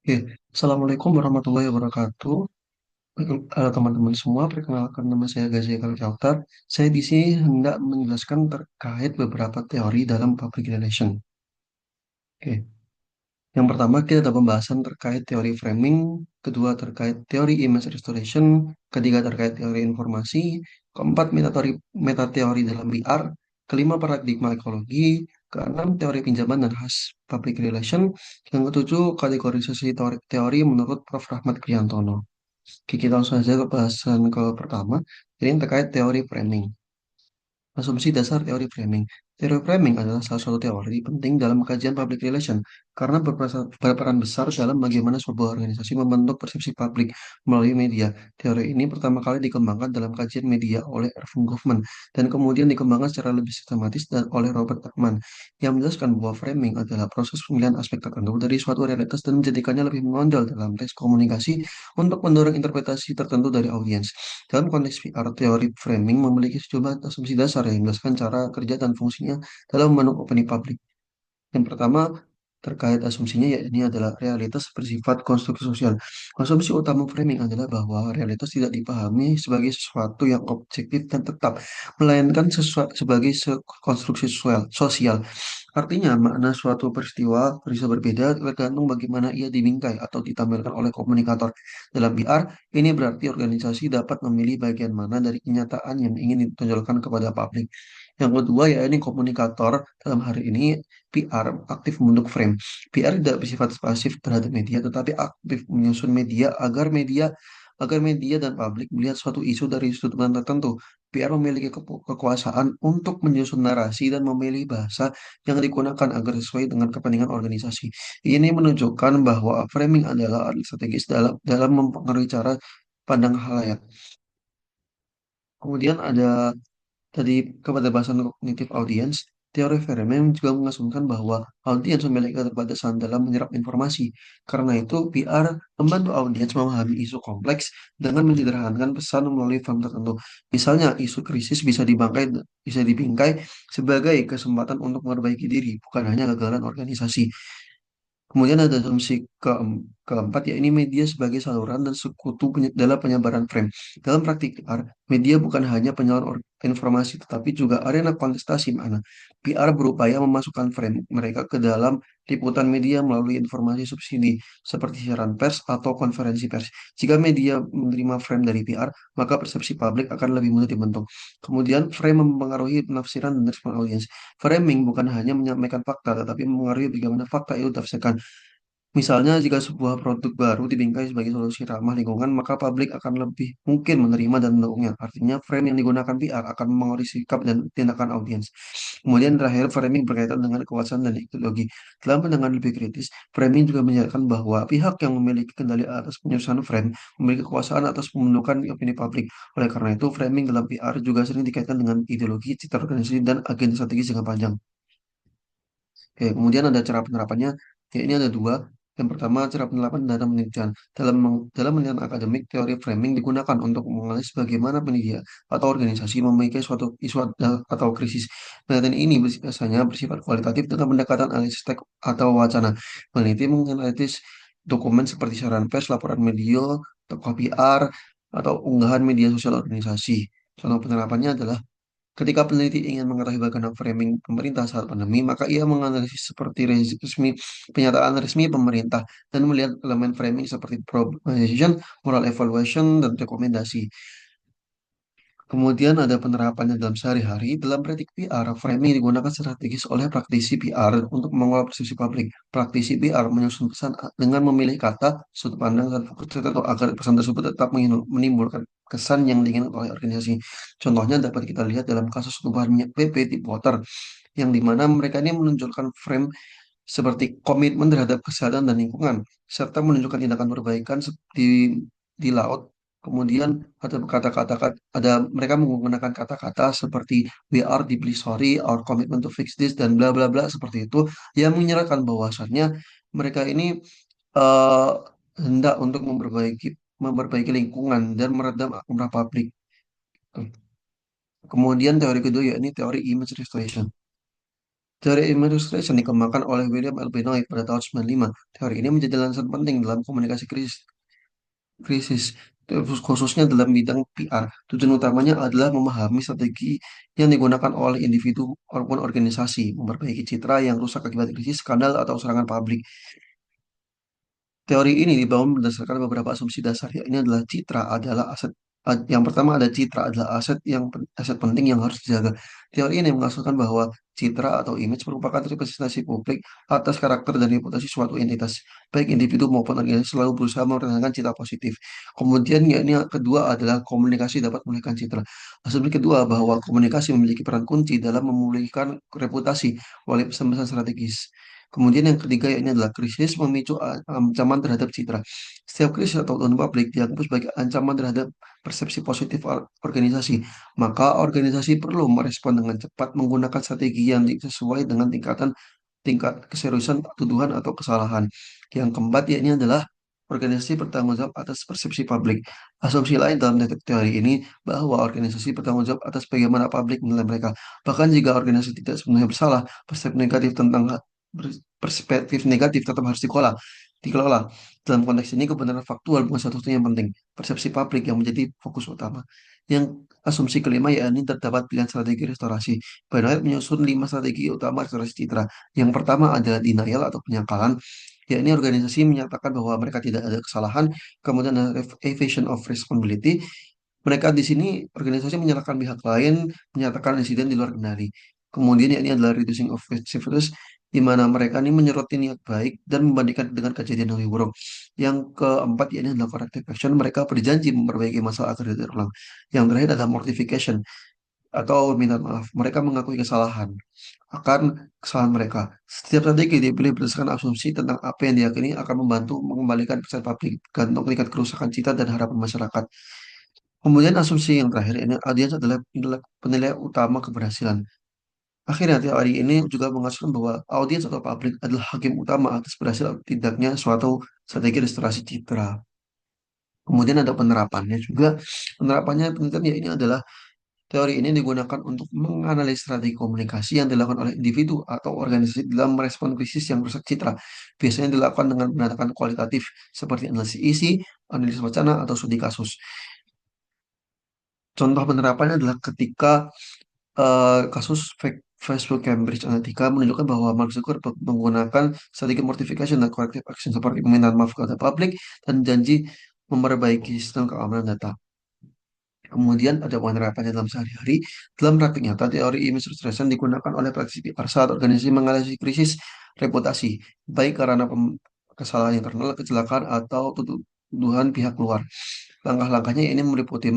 Oke, Assalamualaikum warahmatullahi wabarakatuh. Halo teman-teman semua, perkenalkan nama saya Gazi Kalkyautar. Saya di sini hendak menjelaskan terkait beberapa teori dalam public relation. Oke, yang pertama kita ada pembahasan terkait teori framing, kedua terkait teori image restoration, ketiga terkait teori informasi, keempat metateori dalam PR, kelima paradigma ekologi, keenam teori pinjaman dan khas public relation, yang ketujuh kategorisasi teori menurut Prof. Rahmat Kriantono. Oke, kita langsung saja ke bahasan ke pertama. Ini terkait teori framing. Asumsi dasar teori framing. Teori framing adalah salah satu teori penting dalam kajian public relation karena berperan besar dalam bagaimana sebuah organisasi membentuk persepsi publik melalui media. Teori ini pertama kali dikembangkan dalam kajian media oleh Erving Goffman dan kemudian dikembangkan secara lebih sistematis dan oleh Robert Tuckman yang menjelaskan bahwa framing adalah proses pemilihan aspek tertentu dari suatu realitas dan menjadikannya lebih menonjol dalam teks komunikasi untuk mendorong interpretasi tertentu dari audiens. Dalam konteks VR, teori framing memiliki sejumlah asumsi dasar yang menjelaskan cara kerja dan fungsinya dalam membentuk opini publik. Yang pertama, terkait asumsinya yakni adalah realitas bersifat konstruksi sosial. Asumsi utama framing adalah bahwa realitas tidak dipahami sebagai sesuatu yang objektif dan tetap, melainkan sebagai konstruksi sosial. Artinya, makna suatu peristiwa bisa berbeda tergantung bagaimana ia dibingkai atau ditampilkan oleh komunikator. Dalam VR, ini berarti organisasi dapat memilih bagian mana dari kenyataan yang ingin ditonjolkan kepada publik. Yang kedua, yaitu komunikator dalam hari ini PR aktif membentuk frame. PR tidak bersifat pasif terhadap media, tetapi aktif menyusun media agar media dan publik melihat suatu isu dari sudut pandang tertentu. PR memiliki kekuasaan untuk menyusun narasi dan memilih bahasa yang digunakan agar sesuai dengan kepentingan organisasi. Ini menunjukkan bahwa framing adalah alat strategis dalam mempengaruhi cara pandang halayak. Kemudian ada tadi kepada bahasan kognitif audience, teori Framing juga mengasumsikan bahwa audiens memiliki keterbatasan dalam menyerap informasi. Karena itu, PR membantu audiens memahami isu kompleks dengan menyederhanakan pesan melalui form tertentu. Misalnya, isu krisis bisa dibingkai sebagai kesempatan untuk memperbaiki diri, bukan hanya kegagalan organisasi. Kemudian ada asumsi keempat, ya ini media sebagai saluran dan sekutu dalam penyebaran frame. Dalam praktik PR, media bukan hanya penyaluran informasi, tetapi juga arena kontestasi mana PR berupaya memasukkan frame mereka ke dalam liputan media melalui informasi subsidi, seperti siaran pers atau konferensi pers. Jika media menerima frame dari PR, maka persepsi publik akan lebih mudah dibentuk. Kemudian, frame mempengaruhi penafsiran dan respon audiens. Framing bukan hanya menyampaikan fakta, tetapi mempengaruhi bagaimana fakta itu ditafsirkan. Misalnya, jika sebuah produk baru dibingkai sebagai solusi ramah lingkungan, maka publik akan lebih mungkin menerima dan mendukungnya. Artinya, frame yang digunakan PR akan mengaruhi sikap dan tindakan audiens. Kemudian terakhir, framing berkaitan dengan kekuasaan dan ideologi. Dalam pandangan lebih kritis, framing juga menjelaskan bahwa pihak yang memiliki kendali atas penyusunan frame memiliki kekuasaan atas pembentukan opini publik. Oleh karena itu, framing dalam PR juga sering dikaitkan dengan ideologi, citra organisasi, dan agenda strategis jangka panjang. Oke, kemudian ada cara penerapannya. Ya, ini ada dua. Yang pertama, cara penerapan dalam penelitian. Dalam penelitian akademik, teori framing digunakan untuk menganalisis bagaimana penelitian atau organisasi memiliki suatu isu atau krisis. Penelitian ini biasanya bersifat kualitatif dengan pendekatan analisis teks atau wacana. Peneliti menganalisis dokumen seperti siaran pers, laporan media, tokoh PR, atau unggahan media sosial organisasi. Contoh penerapannya adalah ketika peneliti ingin mengetahui bagaimana framing pemerintah saat pandemi, maka ia menganalisis seperti pernyataan resmi pemerintah dan melihat elemen framing seperti proposition, moral evaluation, dan rekomendasi. Kemudian ada penerapannya dalam sehari-hari. Dalam praktik PR, framing digunakan strategis oleh praktisi PR untuk mengolah persepsi publik. Praktisi PR menyusun pesan dengan memilih kata, sudut pandang, dan fokus tertentu agar pesan tersebut tetap menimbulkan kesan yang diinginkan oleh organisasi. Contohnya dapat kita lihat dalam kasus tumpahan minyak PP di Water, yang dimana mereka ini menunjukkan frame seperti komitmen terhadap kesehatan dan lingkungan, serta menunjukkan tindakan perbaikan di laut. Kemudian ada kata-kata ada mereka menggunakan kata-kata seperti we are deeply sorry, our commitment to fix this dan bla bla bla seperti itu yang menyerahkan bahwasannya mereka ini eh, hendak untuk memperbaiki lingkungan dan meredam amarah publik. Kemudian teori kedua yakni teori image restoration. Teori illustration dikembangkan oleh William L. Benoit pada tahun 95. Teori ini menjadi landasan penting dalam komunikasi krisis, khususnya dalam bidang PR. Tujuan utamanya adalah memahami strategi yang digunakan oleh individu maupun organisasi, memperbaiki citra yang rusak akibat krisis, skandal, atau serangan publik. Teori ini dibangun berdasarkan beberapa asumsi dasar, yakni adalah citra adalah aset. Yang pertama ada citra adalah aset penting yang harus dijaga. Teori ini mengasumsikan bahwa citra atau image merupakan representasi publik atas karakter dan reputasi suatu entitas, baik individu maupun organisasi selalu berusaha mempertahankan citra positif. Kemudian yakni yang kedua adalah komunikasi dapat memulihkan citra. Asumsi kedua bahwa komunikasi memiliki peran kunci dalam memulihkan reputasi oleh pesan-pesan strategis. Kemudian yang ketiga yakni adalah krisis memicu ancaman terhadap citra. Setiap krisis atau tone publik dianggap sebagai ancaman terhadap persepsi positif organisasi. Maka organisasi perlu merespon dengan cepat menggunakan strategi yang sesuai dengan tingkat keseriusan tuduhan atau kesalahan. Yang keempat yakni adalah organisasi bertanggung jawab atas persepsi publik. Asumsi lain dalam teori ini bahwa organisasi bertanggung jawab atas bagaimana publik menilai mereka. Bahkan jika organisasi tidak sepenuhnya bersalah, perspektif negatif tetap harus dikelola. Dalam konteks ini, kebenaran faktual bukan satu-satunya yang penting. Persepsi publik yang menjadi fokus utama. Yang asumsi kelima yakni terdapat pilihan strategi restorasi. Bernard menyusun 5 strategi utama restorasi citra. Yang pertama adalah denial atau penyangkalan, yakni organisasi menyatakan bahwa mereka tidak ada kesalahan. Kemudian ada evasion of responsibility. Mereka di sini organisasi menyalahkan pihak lain, menyatakan insiden di luar kendali. Kemudian yakni adalah reducing of severity, di mana mereka ini menyoroti niat baik dan membandingkan dengan kejadian yang lebih buruk. Yang keempat yakni adalah corrective action. Mereka berjanji memperbaiki masalah agar tidak terulang. Yang terakhir adalah mortification atau minta maaf. Mereka mengakui kesalahan akan kesalahan mereka. Setiap strategi dipilih berdasarkan asumsi tentang apa yang diyakini akan membantu mengembalikan percaya publik, gantung tingkat kerusakan cita dan harapan masyarakat. Kemudian asumsi yang terakhir ini audiens adalah penilai utama keberhasilan. Akhirnya teori ini juga mengasumsikan bahwa audiens atau publik adalah hakim utama atas berhasil atau tidaknya suatu strategi restorasi citra. Kemudian ada penerapannya juga. Penerapannya penelitian ya ini adalah teori ini digunakan untuk menganalisis strategi komunikasi yang dilakukan oleh individu atau organisasi dalam merespon krisis yang rusak citra. Biasanya dilakukan dengan pendekatan kualitatif seperti analisis isi, analisis wacana, atau studi kasus. Contoh penerapannya adalah ketika kasus fake Facebook Cambridge Analytica menunjukkan bahwa Mark Zuckerberg menggunakan strategi mortification dan corrective action seperti permintaan maaf kepada publik dan janji memperbaiki sistem keamanan data. Kemudian ada penerapannya dalam sehari-hari. Dalam praktik nyata, teori image restoration digunakan oleh praktisi PR saat organisasi mengalami krisis reputasi, baik karena kesalahan internal, kecelakaan, atau tuduhan pihak luar. Langkah-langkahnya ini meliputi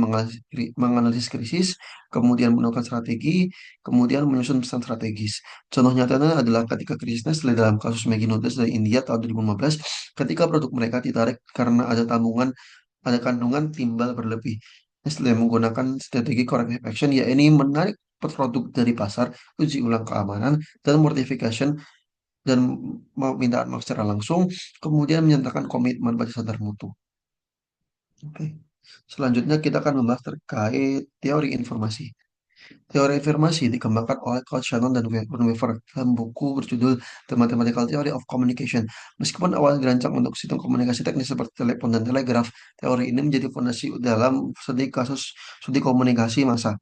menganalisis krisis, kemudian menemukan strategi, kemudian menyusun pesan strategis. Contoh nyatanya adalah ketika krisis Nestle dalam kasus Maggi Noodles dari India tahun 2015, ketika produk mereka ditarik karena ada kandungan timbal berlebih. Nestle menggunakan strategi corrective action, yaitu menarik produk dari pasar, uji ulang keamanan, dan mortification dan permintaan maaf secara langsung, kemudian menyatakan komitmen pada sadar mutu. Oke. Selanjutnya kita akan membahas terkait teori informasi. Teori informasi dikembangkan oleh Carl Shannon dan Von Wever dalam buku berjudul The Mathematical Theory of Communication. Meskipun awalnya dirancang untuk sistem komunikasi teknis seperti telepon dan telegraf, teori ini menjadi fondasi dalam studi komunikasi massa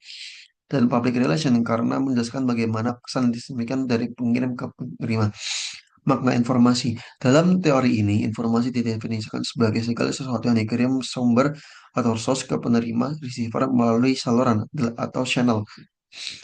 dan public relation karena menjelaskan bagaimana pesan disampaikan dari pengirim ke penerima. Makna informasi. Dalam teori ini, informasi didefinisikan sebagai segala sesuatu yang dikirim sumber atau source ke penerima receiver melalui saluran atau channel.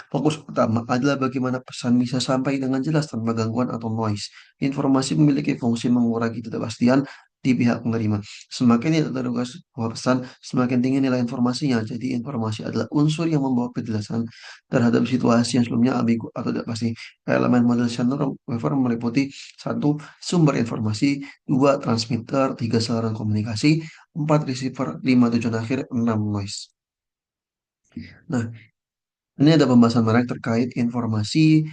Fokus utama adalah bagaimana pesan bisa sampai dengan jelas tanpa gangguan atau noise. Informasi memiliki fungsi mengurangi ketidakpastian di pihak penerima. Semakin tidak terduga sebuah pesan, semakin tinggi nilai informasinya. Jadi informasi adalah unsur yang membawa kejelasan terhadap situasi yang sebelumnya ambigu atau tidak pasti. Elemen model Shannon Weaver meliputi satu sumber informasi, dua transmitter, tiga saluran komunikasi, empat receiver, lima tujuan akhir, enam noise. Nah, ini ada pembahasan menarik terkait informasi,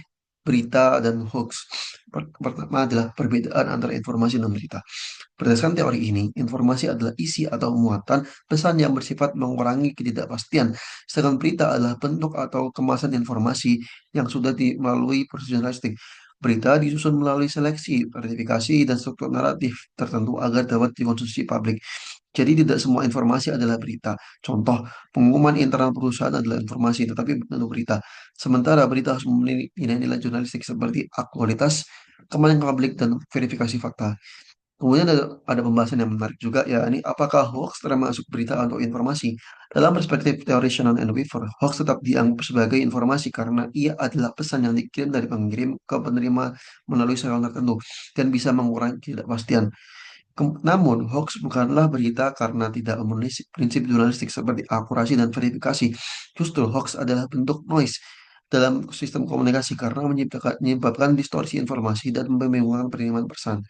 berita, dan hoax. Pertama adalah perbedaan antara informasi dan berita. Berdasarkan teori ini, informasi adalah isi atau muatan pesan yang bersifat mengurangi ketidakpastian, sedangkan berita adalah bentuk atau kemasan informasi yang sudah melalui proses jurnalistik. Berita disusun melalui seleksi, verifikasi, dan struktur naratif tertentu agar dapat dikonsumsi publik. Jadi tidak semua informasi adalah berita. Contoh, pengumuman internal perusahaan adalah informasi, tetapi bukan tentu berita. Sementara berita harus memenuhi nilai-nilai jurnalistik seperti akualitas, keamanan publik, dan verifikasi fakta. Kemudian ada pembahasan yang menarik juga, ya ini apakah hoax termasuk berita atau informasi? Dalam perspektif teori Shannon and Weaver, hoax tetap dianggap sebagai informasi karena ia adalah pesan yang dikirim dari pengirim ke penerima melalui saluran tertentu dan bisa mengurangi ketidakpastian. Namun, hoax bukanlah berita karena tidak memenuhi prinsip jurnalistik seperti akurasi dan verifikasi. Justru hoax adalah bentuk noise dalam sistem komunikasi karena menyebabkan distorsi informasi dan membingungkan penerimaan pesan.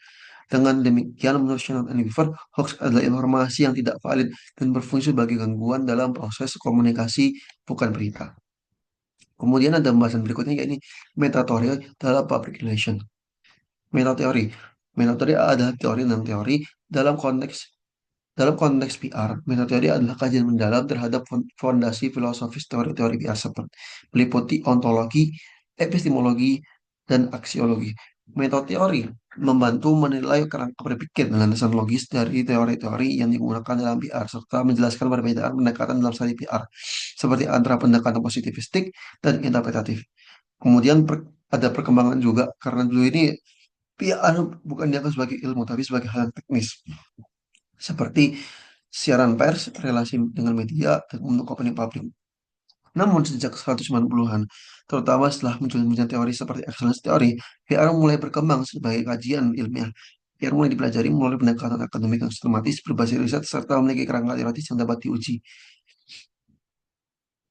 Dengan demikian, menurut Shannon and Weaver, hoax adalah informasi yang tidak valid dan berfungsi sebagai gangguan dalam proses komunikasi, bukan berita. Kemudian ada pembahasan berikutnya, yakni metateori dalam public relation. Metateori. Metateori adalah teori tentang teori dalam konteks PR. Metateori adalah kajian mendalam terhadap fondasi filosofis teori-teori PR seperti meliputi ontologi, epistemologi, dan aksiologi. Metateori membantu menilai kerangka berpikir dan landasan logis dari teori-teori yang digunakan dalam PR, serta menjelaskan perbedaan pendekatan dalam studi PR, seperti antara pendekatan positivistik dan interpretatif. Kemudian ada perkembangan juga, karena dulu ini PR bukan dianggap sebagai ilmu, tapi sebagai hal yang teknis, seperti siaran pers, relasi dengan media, dan untuk opini publik. Namun sejak 190-an, terutama setelah munculnya teori seperti excellence teori, PR mulai berkembang sebagai kajian ilmiah. PR mulai dipelajari melalui pendekatan akademik yang sistematis, berbasis riset, serta memiliki kerangka teoritis yang dapat diuji.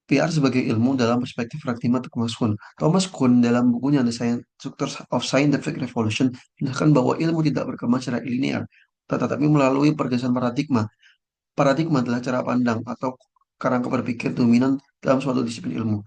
PR sebagai ilmu dalam perspektif Raktima Thomas Kuhn. Thomas Kuhn dalam bukunya The Structures of Scientific Revolution menjelaskan bahwa ilmu tidak berkembang secara linear, tetapi melalui pergeseran paradigma. Paradigma adalah cara pandang atau kerangka berpikir dominan dalam suatu disiplin ilmu.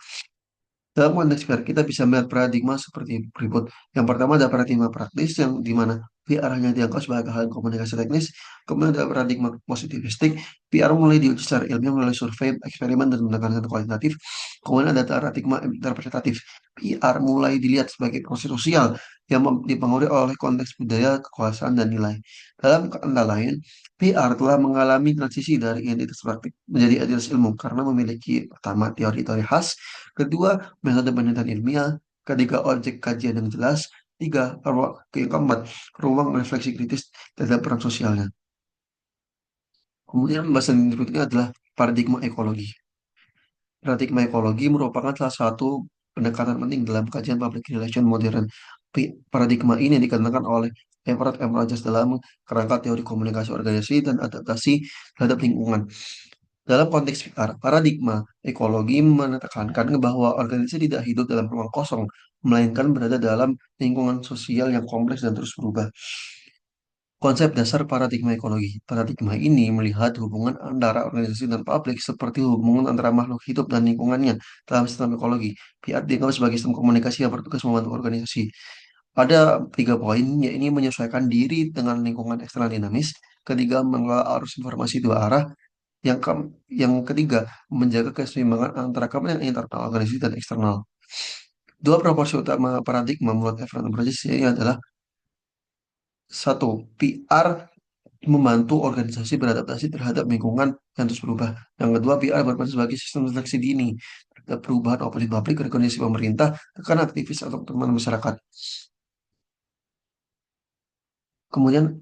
Dalam konteks PR, kita bisa melihat paradigma seperti berikut. Yang pertama ada paradigma praktis yang dimana PR hanya dianggap sebagai hal komunikasi teknis. Kemudian ada paradigma positivistik. PR mulai diuji secara ilmiah melalui survei, eksperimen, dan pendekatan kualitatif. Kemudian ada paradigma interpretatif. PR mulai dilihat sebagai proses sosial yang dipengaruhi oleh konteks budaya, kekuasaan, dan nilai. Dalam kata lain, PR telah mengalami transisi dari identitas praktik menjadi identitas ilmu karena memiliki pertama teori-teori khas, kedua metode penelitian ilmiah, ketiga objek kajian yang jelas, tiga keempat ruang refleksi kritis terhadap peran sosialnya. Kemudian pembahasan berikutnya adalah paradigma ekologi. Paradigma ekologi merupakan salah satu pendekatan penting dalam kajian public relation modern. Paradigma ini dikatakan oleh Everett M. Rogers dalam kerangka teori komunikasi organisasi dan adaptasi terhadap lingkungan. Dalam konteks VR, paradigma ekologi menekankan bahwa organisasi tidak hidup dalam ruang kosong, melainkan berada dalam lingkungan sosial yang kompleks dan terus berubah. Konsep dasar paradigma ekologi. Paradigma ini melihat hubungan antara organisasi dan publik seperti hubungan antara makhluk hidup dan lingkungannya dalam sistem ekologi. PR dianggap sebagai sistem komunikasi yang bertugas membantu organisasi. Ada tiga poin, yaitu menyesuaikan diri dengan lingkungan eksternal dinamis, ketiga mengelola arus informasi dua arah, yang ketiga menjaga keseimbangan antara kepentingan internal organisasi dan eksternal. Dua proporsi utama paradigma menurut Everett Bridges ini adalah satu, PR membantu organisasi beradaptasi terhadap lingkungan yang terus berubah. Yang kedua, PR berperan sebagai sistem seleksi dini terhadap perubahan opini publik, rekognisi pemerintah, tekanan aktivis atau teman masyarakat. Kemudian,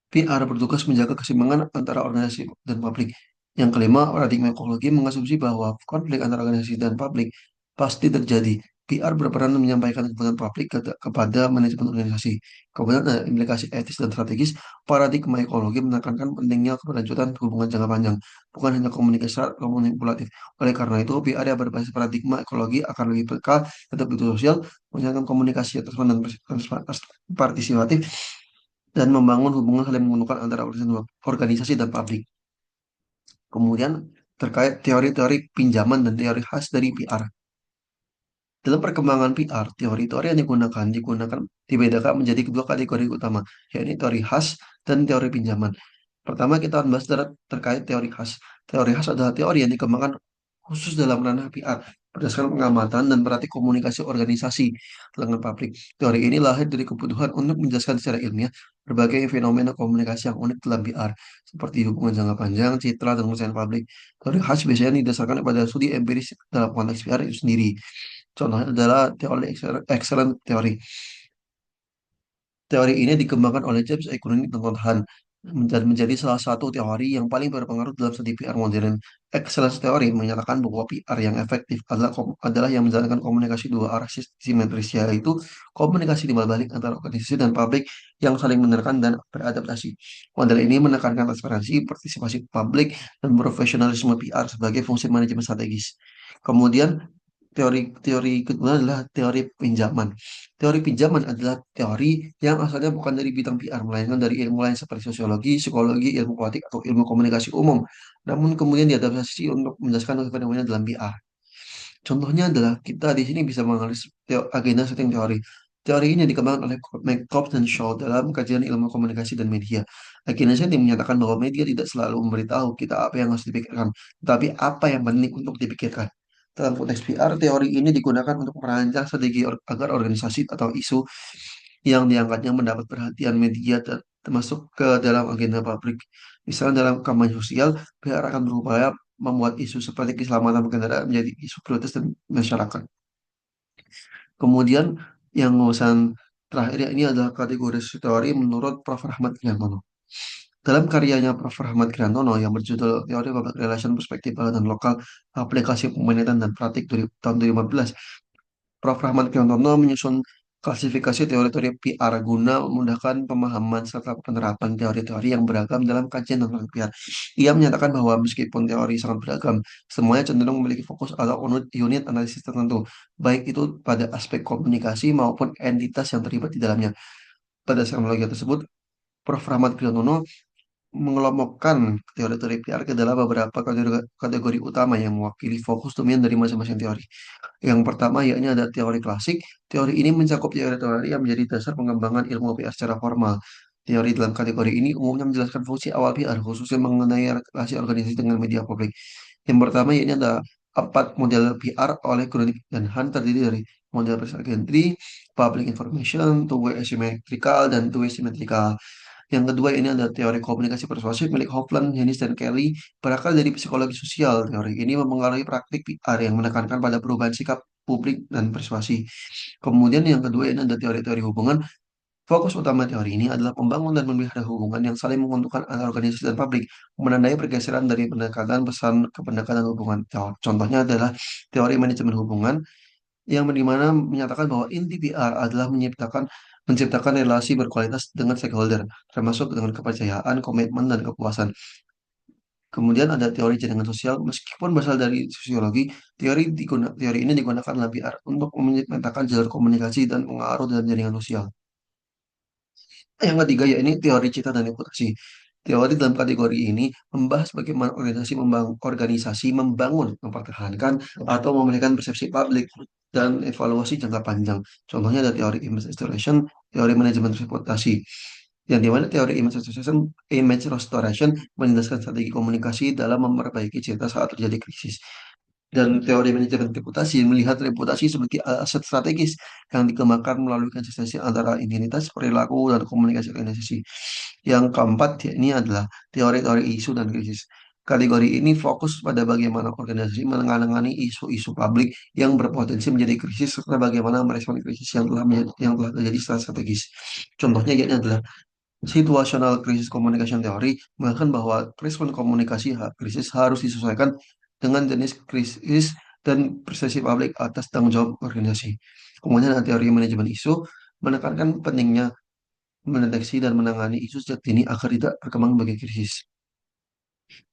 PR bertugas menjaga keseimbangan antara organisasi dan publik. Yang kelima, paradigma ekologi mengasumsi bahwa konflik antara organisasi dan publik pasti terjadi. PR berperan menyampaikan kebutuhan publik kepada manajemen organisasi. Kemudian ada implikasi etis dan strategis. Paradigma ekologi menekankan pentingnya keberlanjutan hubungan jangka panjang, bukan hanya komunikasi manipulatif. Oleh karena itu, PR yang berbasis paradigma ekologi akan lebih peka terhadap butuh sosial, menjalankan komunikasi yang transparan dan partisipatif, dan membangun hubungan saling menguntungkan antara organisasi dan publik. Kemudian terkait teori-teori pinjaman dan teori khas dari PR. Dalam perkembangan PR, teori-teori yang digunakan dibedakan menjadi kedua kategori utama, yakni teori khas dan teori pinjaman. Pertama kita akan bahas terkait teori khas. Teori khas adalah teori yang dikembangkan khusus dalam ranah PR berdasarkan pengamatan dan praktik komunikasi organisasi dengan publik. Teori ini lahir dari kebutuhan untuk menjelaskan secara ilmiah berbagai fenomena komunikasi yang unik dalam PR, seperti hubungan jangka panjang, citra, dan kepercayaan publik. Teori khas biasanya didasarkan pada studi empiris dalam konteks PR itu sendiri. Contohnya adalah teori excellent teori. Teori ini dikembangkan oleh James Economy dan Todd dan menjadi salah satu teori yang paling berpengaruh dalam studi PR modern. Excellence teori menyatakan bahwa PR yang efektif adalah yang menjalankan komunikasi dua arah simetris, yaitu komunikasi timbal balik antara organisasi dan publik yang saling menerkan dan beradaptasi. Model ini menekankan transparansi, partisipasi publik, dan profesionalisme PR sebagai fungsi manajemen strategis. Kemudian teori kedua adalah teori pinjaman. Teori pinjaman adalah teori yang asalnya bukan dari bidang PR, melainkan dari ilmu lain seperti sosiologi, psikologi, ilmu politik, atau ilmu komunikasi umum. Namun kemudian diadaptasi untuk menjelaskan fenomena dalam PR. Contohnya adalah kita di sini bisa menganalisis agenda setting teori. Teori ini dikembangkan oleh McCobb dan Shaw dalam kajian ilmu komunikasi dan media. Agenda setting menyatakan bahwa media tidak selalu memberitahu kita apa yang harus dipikirkan, tetapi apa yang penting untuk dipikirkan. Dalam konteks PR, teori ini digunakan untuk merancang strategi agar organisasi atau isu yang diangkatnya mendapat perhatian media termasuk ke dalam agenda publik. Misalnya dalam kampanye sosial, PR akan berupaya membuat isu seperti keselamatan kendaraan menjadi isu prioritas dan masyarakat. Kemudian yang urusan terakhir ini adalah kategori teori menurut Prof. Rahmat Irianto. Dalam karyanya Prof. Rahmat Irianto yang berjudul Teori Public Relation Perspektif dan Lokal Aplikasi Pemerintahan dan Praktik dari tahun 2015, Prof. Rahmat Irianto menyusun klasifikasi teori-teori PR guna memudahkan pemahaman serta penerapan teori-teori yang beragam dalam kajian tentang PR. Ia menyatakan bahwa meskipun teori sangat beragam, semuanya cenderung memiliki fokus atau unit analisis tertentu, baik itu pada aspek komunikasi maupun entitas yang terlibat di dalamnya. Pada teknologi tersebut, Prof. Rahmat Kriyono mengelompokkan teori-teori PR ke dalam beberapa kategori utama yang mewakili fokus domain dari masing-masing teori. Yang pertama yakni ada teori klasik. Teori ini mencakup teori-teori yang menjadi dasar pengembangan ilmu PR secara formal. Teori dalam kategori ini umumnya menjelaskan fungsi awal PR, khususnya mengenai relasi organisasi dengan media publik. Yang pertama yakni ada empat model PR oleh Kronik dan Han, terdiri dari model press entry, public information, two-way asymmetrical, dan two-way symmetrical. Yang kedua ini ada teori komunikasi persuasif milik Hofland, Yanis, dan Kelly, berakar dari psikologi sosial. Teori ini mempengaruhi praktik PR yang menekankan pada perubahan sikap publik dan persuasi. Kemudian yang kedua ini ada teori-teori hubungan. Fokus utama teori ini adalah membangun dan memelihara hubungan yang saling menguntungkan antara organisasi dan publik, menandai pergeseran dari pendekatan pesan ke pendekatan hubungan. Contohnya adalah teori manajemen hubungan yang dimana menyatakan bahwa inti PR adalah menciptakan relasi berkualitas dengan stakeholder, termasuk dengan kepercayaan, komitmen, dan kepuasan. Kemudian ada teori jaringan sosial, meskipun berasal dari sosiologi, teori ini digunakan dalam PR untuk memetakan jalur komunikasi dan pengaruh dalam jaringan sosial. Yang ketiga ya ini teori cita dan reputasi. Teori dalam kategori ini membahas bagaimana organisasi membangun, mempertahankan, atau memberikan persepsi publik dan evaluasi jangka panjang. Contohnya ada teori image restoration, teori manajemen reputasi. Yang dimana teori image restoration menjelaskan strategi komunikasi dalam memperbaiki citra saat terjadi krisis. Dan teori manajemen reputasi melihat reputasi sebagai aset strategis yang dikembangkan melalui konsistensi antara identitas, perilaku, dan komunikasi organisasi. Yang keempat, ya, ini adalah teori-teori isu dan krisis. Kategori ini fokus pada bagaimana organisasi menangani isu-isu publik yang berpotensi menjadi krisis serta bagaimana merespon krisis yang telah terjadi secara strategis. Contohnya ini adalah situational crisis communication theory mengatakan bahwa respon komunikasi krisis harus disesuaikan dengan jenis krisis dan persepsi publik atas tanggung jawab organisasi. Kemudian ada teori manajemen isu menekankan pentingnya mendeteksi dan menangani isu sejak dini agar tidak berkembang sebagai krisis.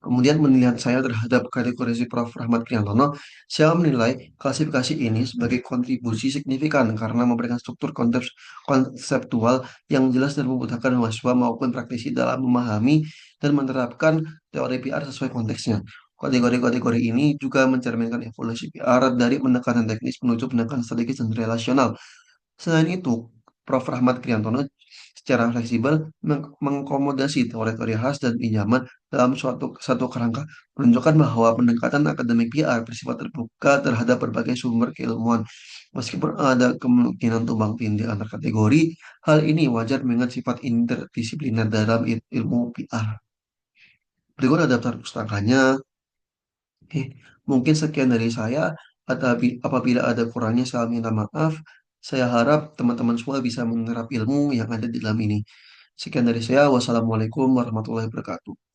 Kemudian penilaian saya terhadap kategori Prof. Rahmat Kriantono, saya menilai klasifikasi ini sebagai kontribusi signifikan karena memberikan struktur konseptual yang jelas dan memudahkan mahasiswa maupun praktisi dalam memahami dan menerapkan teori PR sesuai konteksnya. Kategori-kategori ini juga mencerminkan evolusi PR dari pendekatan teknis menuju pendekatan strategis dan relasional. Selain itu, Prof. Rahmat Kriantono secara fleksibel mengkomodasi teori-teori khas dan pinjaman dalam satu kerangka, menunjukkan bahwa pendekatan akademik PR bersifat terbuka terhadap berbagai sumber keilmuan. Meskipun ada kemungkinan tumbang tindih antar kategori, hal ini wajar mengingat sifat interdisipliner dalam ilmu PR. Berikut ada daftar pustakanya. Oke, mungkin sekian dari saya. Apabila ada kurangnya, saya minta maaf. Saya harap teman-teman semua bisa menyerap ilmu yang ada di dalam ini. Sekian dari saya. Wassalamualaikum warahmatullahi wabarakatuh.